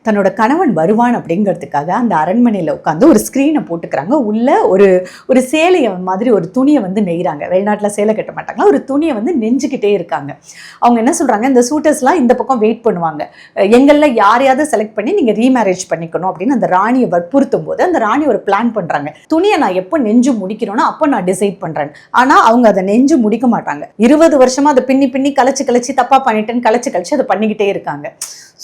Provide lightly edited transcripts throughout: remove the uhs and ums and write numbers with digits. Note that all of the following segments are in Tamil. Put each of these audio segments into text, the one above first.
தன்னோட கணவன் வருவான் அப்படிங்கிறதுக்காக அந்த அரண்மனையில் உட்காந்து ஒரு ஸ்க்ரீனை போட்டுக்கிறாங்க. உள்ள ஒரு சேலையை மாதிரி ஒரு துணியை வந்து நெய்கிறாங்க. வெளிநாட்டில் சேலை கட்ட மாட்டாங்களா, ஒரு துணியை வந்து நெஞ்சுக்கிட்டே இருக்காங்க. அவங்க என்ன சொல்கிறாங்க, இந்த சூட்டர்ஸ்லாம் இந்த பக்கம் வெயிட் பண்ணுவாங்க, எங்களில் யாரையாவது செலக்ட் பண்ணி நீங்கள் ரீமேரேஜ் பண்ணிக்கணும் அப்படின்னு அந்த ராணியை வற்புறுத்தும் போது அந்த ராணி ஒரு பிளான் பண்ணுறாங்க. துணியை நான் எப்போ நெஞ்சு முடிக்கிறோன்னா அப்போ நான் டிசைட் பண்ணுறேன். ஆனால் அவங்க அதை நெஞ்சு முடிக்க மாட்டாங்க. 20 வருஷமாக அதை பின்னி பின்னி கலைச்சு தப்பாக பண்ணிட்டேன்னு கலைச்சு அதை பண்ணிக்கிட்டே இருக்காங்க.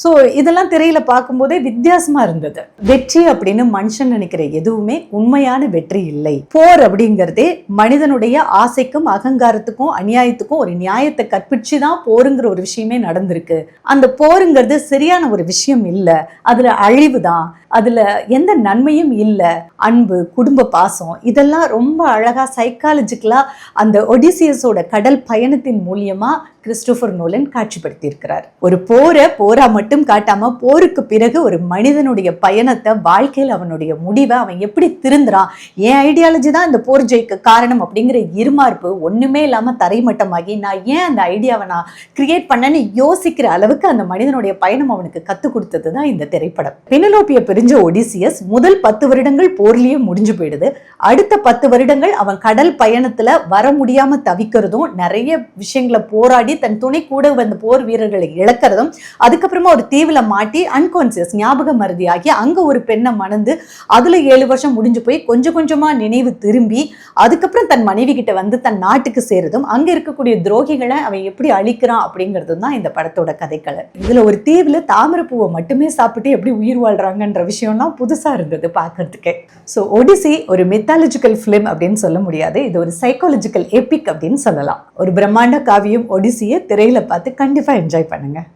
ஸோ இதெல்லாம் திரையில பார்க்கும்போதே வித்தியாசமா இருந்தது. வெற்றி அப்படின்னு மனுஷன் நினைக்கிற எதுவுமே உண்மையான வெற்றி இல்லை. போர் அப்படிங்கிறதே மனிதனுடைய ஆசைக்கும் அகங்காரத்துக்கும் அநியாயத்துக்கும் ஒரு நியாயத்தை கற்பிச்சுதான் போருங்கிற ஒரு விஷயமே நடந்திருக்கு. அந்த போருங்கிறது சரியான ஒரு விஷயம் இல்லை, அதுல அழிவு தான், அதுல எந்த நன்மையும் இல்லை. அன்பு, குடும்ப பாசம், இதெல்லாம் ரொம்ப அழகா சைக்காலஜிக்கலா அந்த ஒடிசியஸோட கடல் பயணத்தின் மூலியமா கிறிஸ்டோபர் நோலன் காட்சிப்படுத்தி இருக்கிறார். ஒரு போரா மட்டும் காட்டாம போருக்கு பிறகு ஒரு மனிதனுடைய பயணத்தை, வாழ்க்கையில் அவனுடைய முடிவை, அவன் எப்படி திருந்துறான், என் ஐடியாலஜி தான் இந்த போர் ஜெயிக்க காரணம் அப்படிங்கிற இருமார்ப்பு ஒண்ணுமே இல்லாம தரைமட்டமாகி நான் ஏன் அந்த ஐடியாவை நான் கிரியேட் பண்ணேன்னு யோசிக்கிற அளவுக்கு அந்த மனிதனுடைய பயணம் அவனுக்கு கத்துக் கொடுத்தது தான் இந்த திரைப்படம். பெனலோப்பியை பிரிஞ்ச ஒடிசியஸ் முதல் 10 வருடங்கள் போர்லயே முடிஞ்சு போயிடுது. அடுத்த 10 வருடங்கள் அவன் கடல் பயணத்துல வர முடியாம தவிக்கிறதும், நிறைய விஷயங்களை போராடி தன் துணை கூட வந்த போர் வீரர்களை இழக்கிறதும், அதுக்கப்புறமா ஒரு தீவுல மாட்டி அன்கான்சியஸ் ஞாபக மருதியாகி அங்க ஒரு பெண்ணை மணந்து அதுல 7 வருஷம் முடிஞ்சு போய் கொஞ்சம் கொஞ்சமா நினைவு திரும்பி அதுக்கப்புறம் தன் மனைவி கிட்ட வந்து தன் நாட்டுக்கு சேருதும், அங்க இருக்கக்கூடிய துரோகிகளை அவன் எப்படி அழிக்கிறான் அப்படிங்கிறது தான் இந்த படத்தோட கதைக்களம். இதுல ஒரு தீவுல தாமரைப்பூவை மட்டுமே சாப்பிட்டு எப்படி உயிர் வாழ்றாங்கன்ற விஷயம்லாம் புதுசா இருந்தது பார்க்கறதுக்கே. ஸோ ஒடிசி ஒரு மித்தாலஜிக்கல் ஃபிலிம் அப்படின்னு சொல்ல முடியாது, இது ஒரு சைக்காலஜிக்கல் எபிக் அப்படின்னு சொல்லலாம். ஒரு பிரம்மாண்ட காவியம் ஒடிசியை திரையில பார்த்து கண்டிப்பா என்ஜாய் பண்ணுங்க.